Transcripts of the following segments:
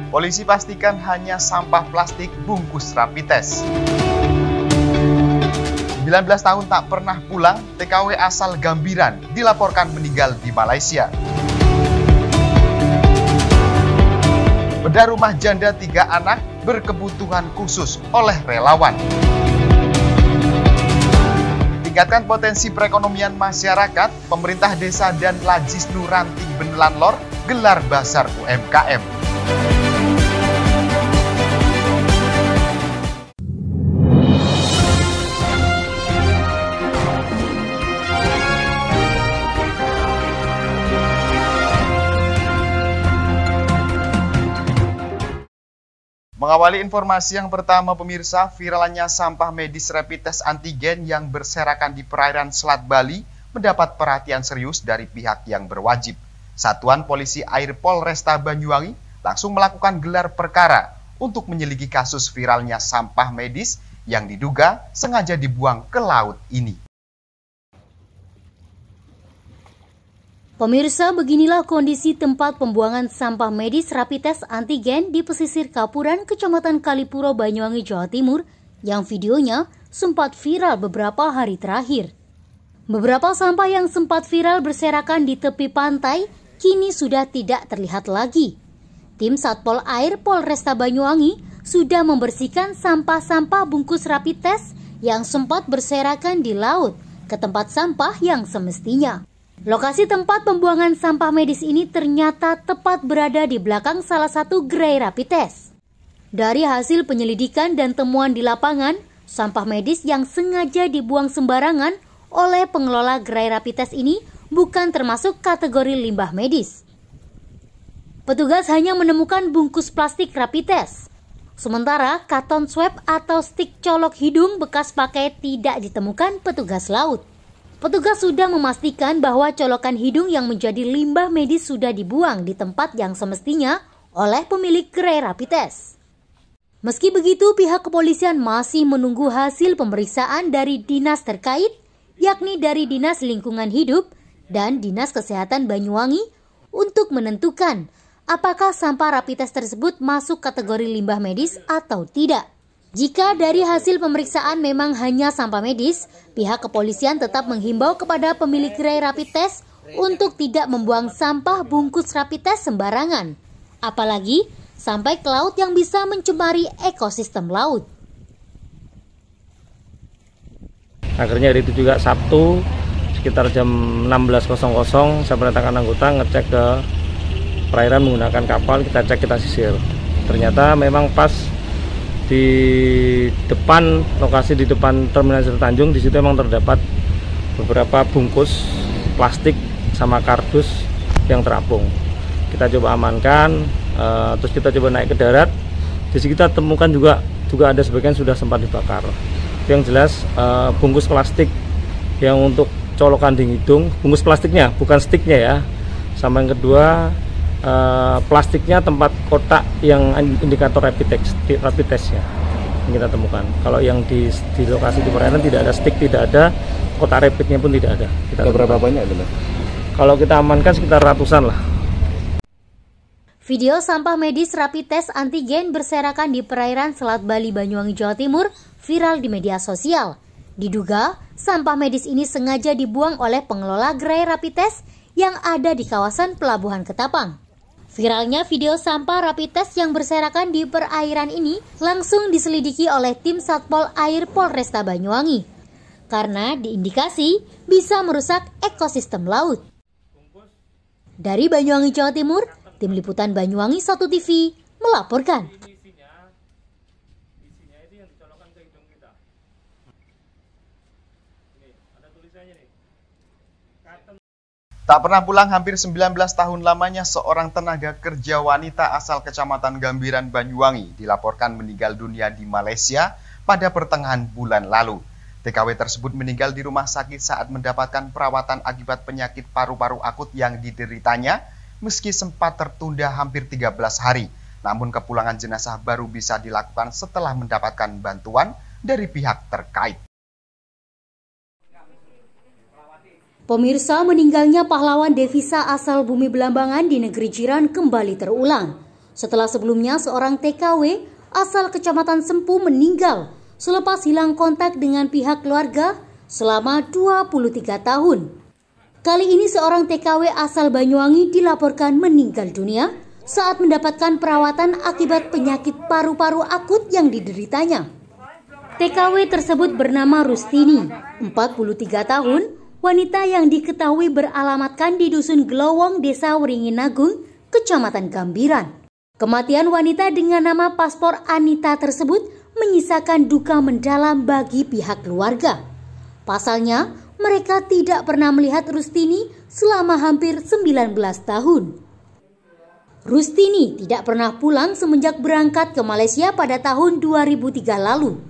Polisi pastikan hanya sampah plastik bungkus rapid test. 19 tahun tak pernah pulang, TKW asal Gambiran dilaporkan meninggal di Malaysia. Bedah rumah janda 3 anak berkebutuhan khusus oleh relawan. Tingkatkan potensi perekonomian masyarakat, pemerintah desa dan Lajisnu Ranting Benelan Lor gelar Basar UMKM. Mengawali informasi yang pertama, pemirsa, viralnya sampah medis rapid test antigen yang berserakan di perairan Selat Bali mendapat perhatian serius dari pihak yang berwajib. Satuan Polisi Air Polresta Banyuwangi langsung melakukan gelar perkara untuk menyelidiki kasus viralnya sampah medis yang diduga sengaja dibuang ke laut ini. Pemirsa, beginilah kondisi tempat pembuangan sampah medis rapid test antigen di pesisir Kapuran, Kecamatan Kalipuro, Banyuwangi, Jawa Timur, yang videonya sempat viral beberapa hari terakhir. Beberapa sampah yang sempat viral berserakan di tepi pantai kini sudah tidak terlihat lagi. Tim Satpol Air Polresta Banyuwangi sudah membersihkan sampah-sampah bungkus rapid test yang sempat berserakan di laut ke tempat sampah yang semestinya. Lokasi tempat pembuangan sampah medis ini ternyata tepat berada di belakang salah satu gerai rapid test. Dari hasil penyelidikan dan temuan di lapangan, sampah medis yang sengaja dibuang sembarangan oleh pengelola gerai rapid test ini bukan termasuk kategori limbah medis. Petugas hanya menemukan bungkus plastik rapid test. Sementara karton swab atau stik colok hidung bekas pakai tidak ditemukan petugas laut. Petugas sudah memastikan bahwa colokan hidung yang menjadi limbah medis sudah dibuang di tempat yang semestinya oleh pemilik gerai rapid test. Meski begitu, pihak kepolisian masih menunggu hasil pemeriksaan dari dinas terkait, yakni dari Dinas Lingkungan Hidup dan Dinas Kesehatan Banyuwangi untuk menentukan apakah sampah rapid test tersebut masuk kategori limbah medis atau tidak. Jika dari hasil pemeriksaan memang hanya sampah medis, pihak kepolisian tetap menghimbau kepada pemilik gerai rapid test untuk tidak membuang sampah bungkus rapid test sembarangan, apalagi sampai ke laut yang bisa mencemari ekosistem laut. Akhirnya hari itu juga Sabtu sekitar jam 16.00 saya perintahkan anggota ngecek ke perairan menggunakan kapal, kita sisir. Ternyata memang pas di depan lokasi di depan Terminal Sri Tanjung, di situ memang terdapat beberapa bungkus plastik sama kardus yang terapung. Kita coba amankan, terus kita coba naik ke darat. Di sini kita temukan juga ada sebagian sudah sempat dibakar. Yang jelas bungkus plastik yang untuk colokan di hidung, bungkus plastiknya bukan stiknya ya. Sama yang kedua plastiknya tempat kotak yang indikator rapid testnya yang kita temukan. Kalau yang di lokasi di perairan tidak ada stick, tidak ada kotak rapidnya pun tidak ada. Berapa banyak itu? Kalau kita amankan sekitar ratusan lah. Video sampah medis rapid test antigen berserakan di perairan Selat Bali, Banyuwangi, Jawa Timur viral di media sosial. Diduga sampah medis ini sengaja dibuang oleh pengelola gerai rapid test yang ada di kawasan Pelabuhan Ketapang. Viralnya video sampah rapid test yang berserakan di perairan ini langsung diselidiki oleh tim Satpol Air Polresta Banyuwangi karena diindikasi bisa merusak ekosistem laut. Dari Banyuwangi, Jawa Timur, tim liputan Banyuwangi 1 TV melaporkan. Tak pernah pulang hampir 19 tahun lamanya seorang tenaga kerja wanita asal Kecamatan Gambiran, Banyuwangi dilaporkan meninggal dunia di Malaysia pada pertengahan bulan lalu. TKW tersebut meninggal di rumah sakit saat mendapatkan perawatan akibat penyakit paru-paru akut yang dideritanya meski sempat tertunda hampir 13 hari. Namun kepulangan jenazah baru bisa dilakukan setelah mendapatkan bantuan dari pihak terkait. Pemirsa, meninggalnya pahlawan devisa asal Bumi Belambangan di negeri jiran kembali terulang. Setelah sebelumnya seorang TKW asal Kecamatan Sempu meninggal selepas hilang kontak dengan pihak keluarga selama 23 tahun. Kali ini seorang TKW asal Banyuwangi dilaporkan meninggal dunia saat mendapatkan perawatan akibat penyakit paru-paru akut yang dideritanya. TKW tersebut bernama Rustini, 43 tahun, wanita yang diketahui beralamatkan di Dusun Glowong, Desa Wringinagung, Kecamatan Gambiran. Kematian wanita dengan nama paspor Anita tersebut menyisakan duka mendalam bagi pihak keluarga. Pasalnya, mereka tidak pernah melihat Rustini selama hampir 19 tahun. Rustini tidak pernah pulang semenjak berangkat ke Malaysia pada tahun 2003 lalu.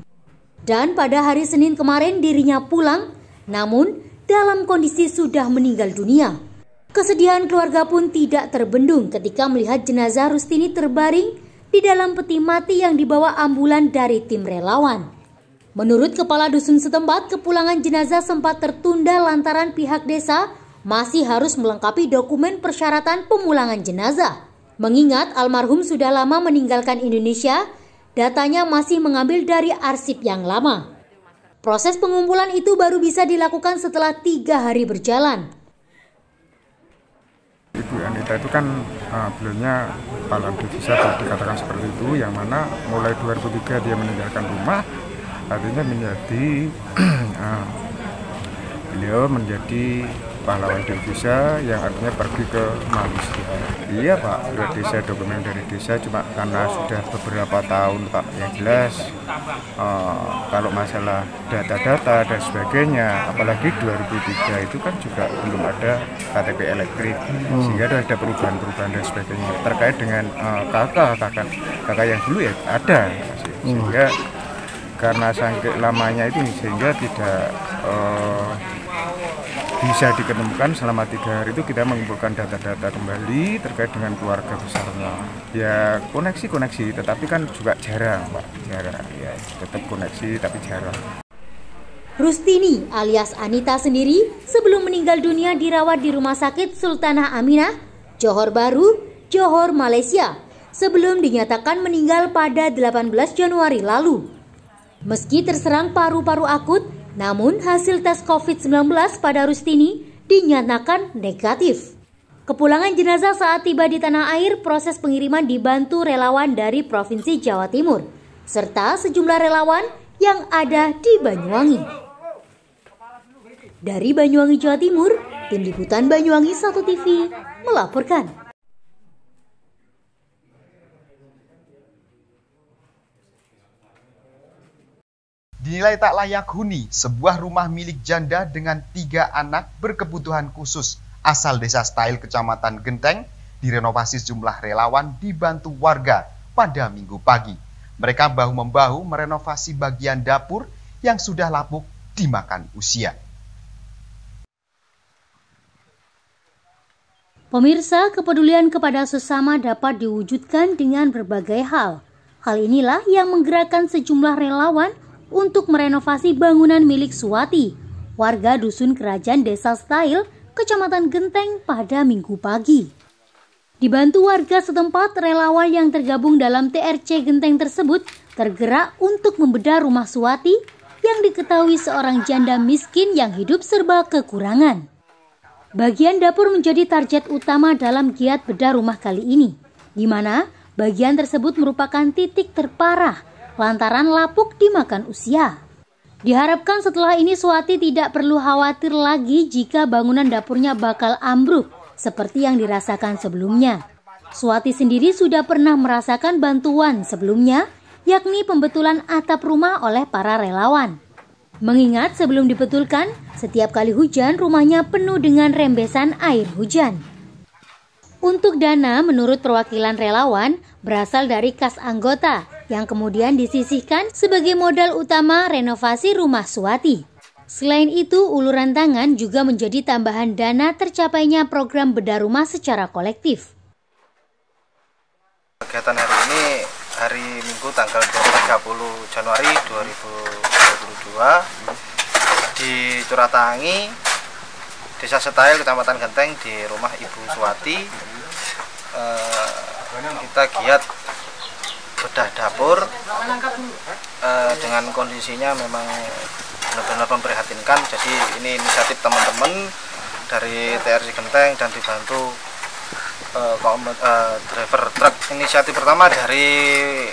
Dan pada hari Senin kemarin dirinya pulang, namun dalam kondisi sudah meninggal dunia. Kesedihan keluarga pun tidak terbendung ketika melihat jenazah Rustini terbaring di dalam peti mati yang dibawa ambulan dari tim relawan. Menurut kepala dusun setempat, kepulangan jenazah sempat tertunda lantaran pihak desa masih harus melengkapi dokumen persyaratan pemulangan jenazah. Mengingat almarhum sudah lama meninggalkan Indonesia, datanya masih mengambil dari arsip yang lama. Proses pengumpulan itu baru bisa dilakukan setelah 3 hari berjalan. Ibu Anita itu kan beliaunya pahlawan devisa, kalau dikatakan seperti itu, yang mana mulai 2003 dia meninggalkan rumah, artinya menjadi beliau menjadi pahlawan devisa yang artinya pergi ke Malaysia. Iya Pak, surat desa, dokumen dari desa, cuma karena sudah beberapa tahun Pak, yang jelas kalau masalah data-data dan sebagainya, apalagi 2003 itu kan juga belum ada KTP elektrik, sehingga ada perubahan-perubahan dan sebagainya. Terkait dengan kakak yang dulu ya ada, sehingga karena saking lamanya itu sehingga tidak bisa diketemukan. Selama 3 hari itu kita mengumpulkan data-data kembali terkait dengan keluarga besarnya. Ya koneksi, tetapi kan juga jarang Pak, jarang. Ya tetap koneksi tapi jarang. Rustini alias Anita sendiri sebelum meninggal dunia dirawat di Rumah Sakit Sultanah Aminah, Johor Bahru, Johor, Malaysia, sebelum dinyatakan meninggal pada 18 Januari lalu. Meski terserang paru-paru akut, namun hasil tes COVID-19 pada Rustini dinyatakan negatif. Kepulangan jenazah saat tiba di tanah air, proses pengiriman dibantu relawan dari Provinsi Jawa Timur, serta sejumlah relawan yang ada di Banyuwangi. Dari Banyuwangi, Jawa Timur, Tim Liputan Banyuwangi 1 TV melaporkan. Dinilai tak layak huni, sebuah rumah milik janda dengan 3 anak berkebutuhan khusus asal Desa Style, Kecamatan Genteng, direnovasi sejumlah relawan dibantu warga pada Minggu pagi. Mereka bahu-membahu merenovasi bagian dapur yang sudah lapuk dimakan usia. Pemirsa, kepedulian kepada sesama dapat diwujudkan dengan berbagai hal. Hal inilah yang menggerakkan sejumlah relawan untuk merenovasi bangunan milik Suwati, warga Dusun Kerajaan Desa Style, Kecamatan Genteng pada Minggu pagi. Dibantu warga setempat, relawan yang tergabung dalam TRC Genteng tersebut tergerak untuk membedah rumah Suwati yang diketahui seorang janda miskin yang hidup serba kekurangan. Bagian dapur menjadi target utama dalam giat bedah rumah kali ini, di mana bagian tersebut merupakan titik terparah lantaran lapuk dimakan usia. Diharapkan setelah ini Suwati tidak perlu khawatir lagi jika bangunan dapurnya bakal ambruk seperti yang dirasakan sebelumnya. Suwati sendiri sudah pernah merasakan bantuan sebelumnya, yakni pembetulan atap rumah oleh para relawan. Mengingat sebelum dibetulkan, setiap kali hujan rumahnya penuh dengan rembesan air hujan. Untuk dana, menurut perwakilan relawan, berasal dari kas anggota yang kemudian disisihkan sebagai modal utama renovasi rumah Suwati. Selain itu, uluran tangan juga menjadi tambahan dana tercapainya program bedah rumah secara kolektif. Kegiatan hari ini hari Minggu tanggal 30 Januari 2022 di Curatangi, Desa Style, Kecamatan Genteng, di rumah Ibu Suwati. Kita kita giat bedah dapur dengan kondisinya memang benar-benar memprihatinkan. Jadi ini inisiatif teman-teman dari TRC Genteng dan dibantu driver truk. Inisiatif pertama dari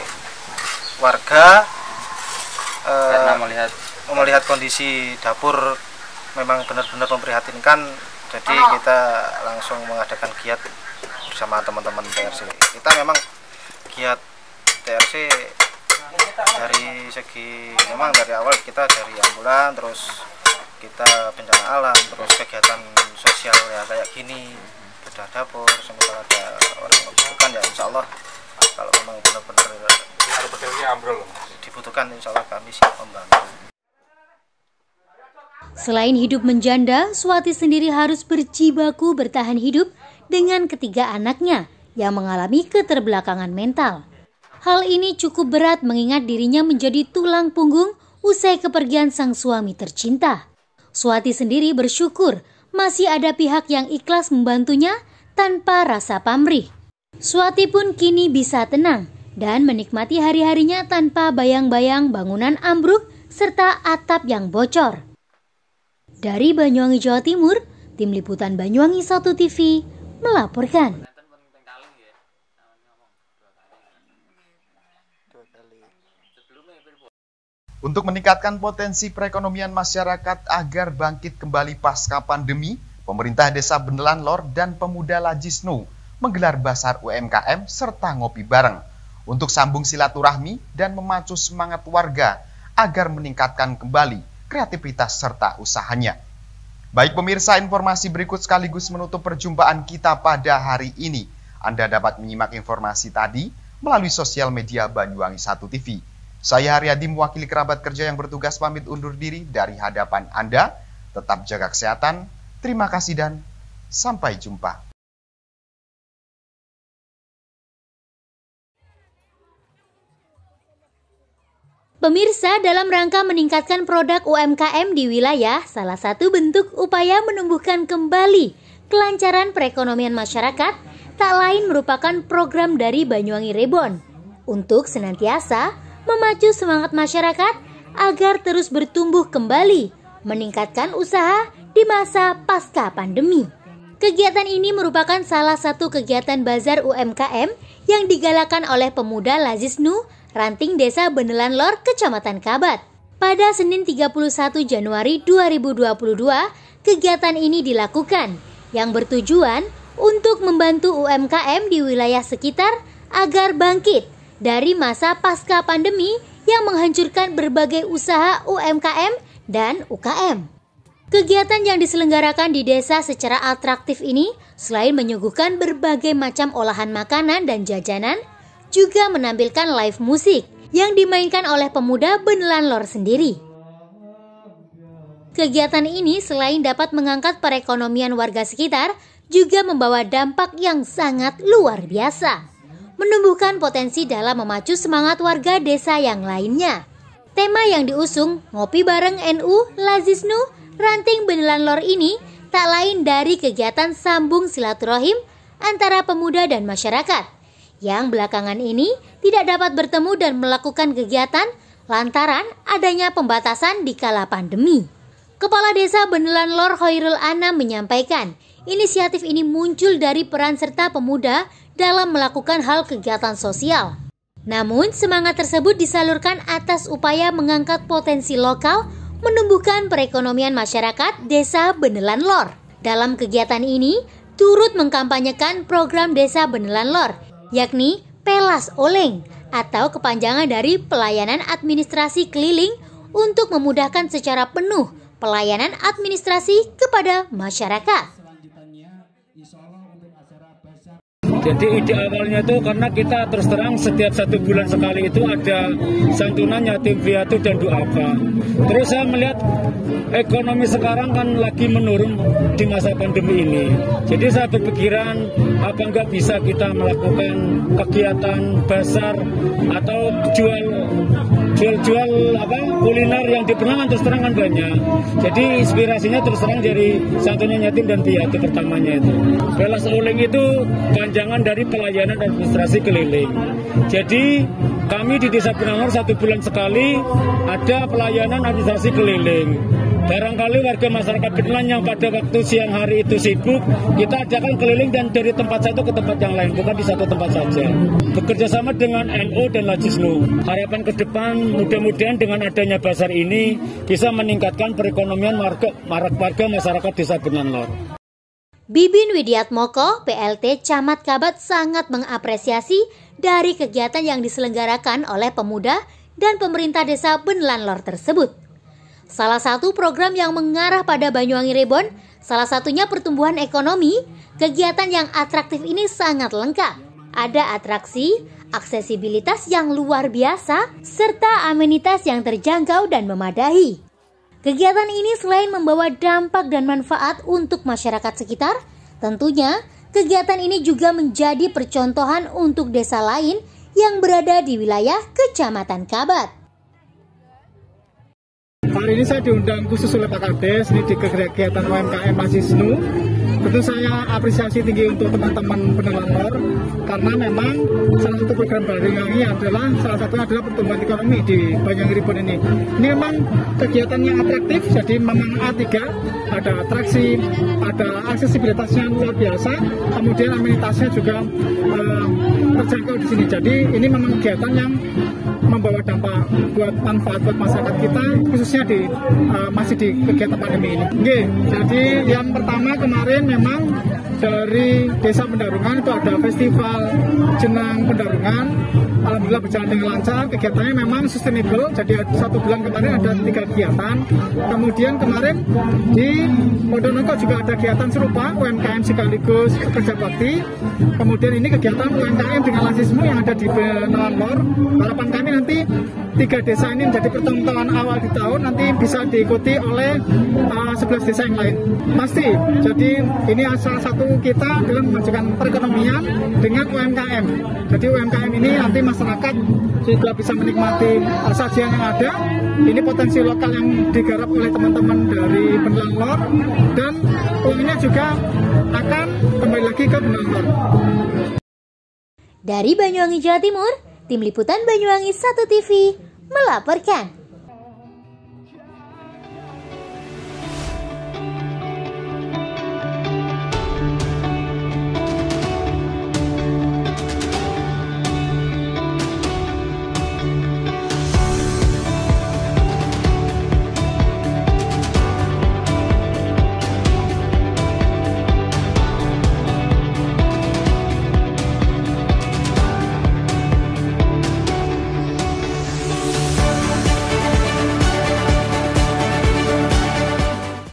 warga karena melihat kondisi dapur memang benar-benar memprihatinkan. Jadi kita langsung mengadakan giat bersama teman-teman TRC. Kita memang giat TRC dari segi memang dari awal kita dari ambulan, terus kita bencana alam, terus kegiatan sosial ya kayak gini, bedah dapur, semisal ada orang membutuhkan ya insya Allah kalau memang benar-benar dibutuhkan insya Allah kami siap membantu. Selain hidup menjanda, Suwati sendiri harus berjibaku bertahan hidup dengan ketiga anaknya yang mengalami keterbelakangan mental. Hal ini cukup berat mengingat dirinya menjadi tulang punggung usai kepergian sang suami tercinta. Suwati sendiri bersyukur masih ada pihak yang ikhlas membantunya tanpa rasa pamrih. Suwati pun kini bisa tenang dan menikmati hari-harinya tanpa bayang-bayang bangunan ambruk serta atap yang bocor. Dari Banyuwangi, Jawa Timur, Tim Liputan Banyuwangi 1 TV melaporkan. Untuk meningkatkan potensi perekonomian masyarakat agar bangkit kembali pasca pandemi, pemerintah Desa Benelan Lor dan Pemuda Lajisnu menggelar basar UMKM serta ngopi bareng untuk sambung silaturahmi dan memacu semangat warga agar meningkatkan kembali kreativitas serta usahanya. Baik pemirsa, informasi berikut sekaligus menutup perjumpaan kita pada hari ini. Anda dapat menyimak informasi tadi melalui sosial media Banyuwangi 1 TV. Saya Haryadi, mewakili kerabat kerja yang bertugas pamit undur diri dari hadapan Anda. Tetap jaga kesehatan, terima kasih dan sampai jumpa. Pemirsa, dalam rangka meningkatkan produk UMKM di wilayah, salah satu bentuk upaya menumbuhkan kembali kelancaran perekonomian masyarakat tak lain merupakan program dari Banyuwangi Reborn untuk senantiasa memacu semangat masyarakat agar terus bertumbuh kembali, meningkatkan usaha di masa pasca pandemi. Kegiatan ini merupakan salah satu kegiatan bazar UMKM yang digalakan oleh Pemuda Lajisnu Ranting Desa Benelan Lor, Kecamatan Kabat. Pada Senin 31 Januari 2022, kegiatan ini dilakukan yang bertujuan untuk membantu UMKM di wilayah sekitar agar bangkit dari masa pasca pandemi yang menghancurkan berbagai usaha UMKM dan UKM. Kegiatan yang diselenggarakan di desa secara atraktif ini selain menyuguhkan berbagai macam olahan makanan dan jajanan, juga menampilkan live musik yang dimainkan oleh Pemuda Benelan Lor sendiri. Kegiatan ini selain dapat mengangkat perekonomian warga sekitar, juga membawa dampak yang sangat luar biasa, menumbuhkan potensi dalam memacu semangat warga desa yang lainnya. Tema yang diusung Ngopi Bareng NU Lajisnu Ranting Benelan Lor ini tak lain dari kegiatan sambung silaturahim antara pemuda dan masyarakat yang belakangan ini tidak dapat bertemu dan melakukan kegiatan lantaran adanya pembatasan di kala pandemi. Kepala Desa Benelan Lor Hoirul Anam menyampaikan, inisiatif ini muncul dari peran serta pemuda dalam melakukan hal kegiatan sosial. Namun, semangat tersebut disalurkan atas upaya mengangkat potensi lokal, menumbuhkan perekonomian masyarakat Desa Benelan Lor. Dalam kegiatan ini, turut mengkampanyekan program Desa Benelan Lor, yakni Pelas Oleng atau kepanjangan dari pelayanan administrasi keliling untuk memudahkan secara penuh pelayanan administrasi kepada masyarakat. Jadi ide awalnya itu karena kita terus terang setiap 1 bulan sekali itu ada santunan yatim piatu dan duafa. Terus saya melihat ekonomi sekarang kan lagi menurun di masa pandemi ini. Jadi saya berpikiran apa nggak bisa kita melakukan kegiatan basar atau jual jual-jual kuliner yang di Penangan terus terang kan banyak. Jadi inspirasinya terus terang dari santunan yatim dan piatu pertamanya itu. Belas Oling itu panjangan dari pelayanan administrasi keliling. Jadi kami di Desa Benang Lor 1 bulan sekali ada pelayanan administrasi keliling. Barangkali warga masyarakat Benelan yang pada waktu siang hari itu sibuk, kita adakan keliling dan dari tempat satu ke tempat yang lain, bukan di satu tempat saja. Bekerja sama dengan NU dan Lajisnu. Harapan ke depan mudah-mudahan dengan adanya bazar ini bisa meningkatkan perekonomian warga masyarakat Desa Benelan Lor. Bibin Widiatmoko, PLT Camat Kabat sangat mengapresiasi dari kegiatan yang diselenggarakan oleh pemuda dan pemerintah Desa Benelan Lor tersebut. Salah satu program yang mengarah pada Banyuwangi Reborn, salah satunya pertumbuhan ekonomi, kegiatan yang atraktif ini sangat lengkap. Ada atraksi, aksesibilitas yang luar biasa, serta amenitas yang terjangkau dan memadai. Kegiatan ini selain membawa dampak dan manfaat untuk masyarakat sekitar, tentunya kegiatan ini juga menjadi percontohan untuk desa lain yang berada di wilayah Kecamatan Kabat. Hari ini saya diundang khusus oleh Pak Kades ini di kegiatan UMKM Lajisnu. Tentu saya apresiasi tinggi untuk teman-teman Benelan Lor karena memang salah satu program Banyuwangi adalah pertumbuhan ekonomi di Banyuwangi Reborn ini. Ini memang kegiatan yang atraktif, jadi memang A3, ada atraksi, ada aksesibilitasnya luar biasa, kemudian amenitasnya juga terjangkau di sini. Jadi ini memang kegiatan yang membawa dampak manfaat buat masyarakat kita, khususnya masih di kegiatan pandemi ini. Oke, jadi yang pertama kemarin memang dari Desa Pendarungan itu ada festival Jenang Pendarungan. Alhamdulillah berjalan dengan lancar, kegiatannya memang sustainable, jadi 1 bulan kemarin ada 3 kegiatan. Kemudian kemarin di Pondonogo juga ada kegiatan serupa, UMKM sekaligus kerja bakti. Kemudian ini kegiatan UMKM dengan Lajisnu yang ada di Benelan Lor. Harapan kami nanti 3 desa ini menjadi pertemuan awal di tahun, nanti bisa diikuti oleh 11 desa yang lain. Pasti, jadi ini salah satu kita dalam memajukan perekonomian dengan UMKM. Jadi UMKM ini nanti masyarakat juga bisa menikmati sajian yang ada. Ini potensi lokal yang digarap oleh teman-teman dari Benelan Lor dan uangnya juga akan kembali lagi ke Benelan Lor. Dari Banyuwangi, Jawa Timur, Tim Liputan Banyuwangi 1 TV melaporkan.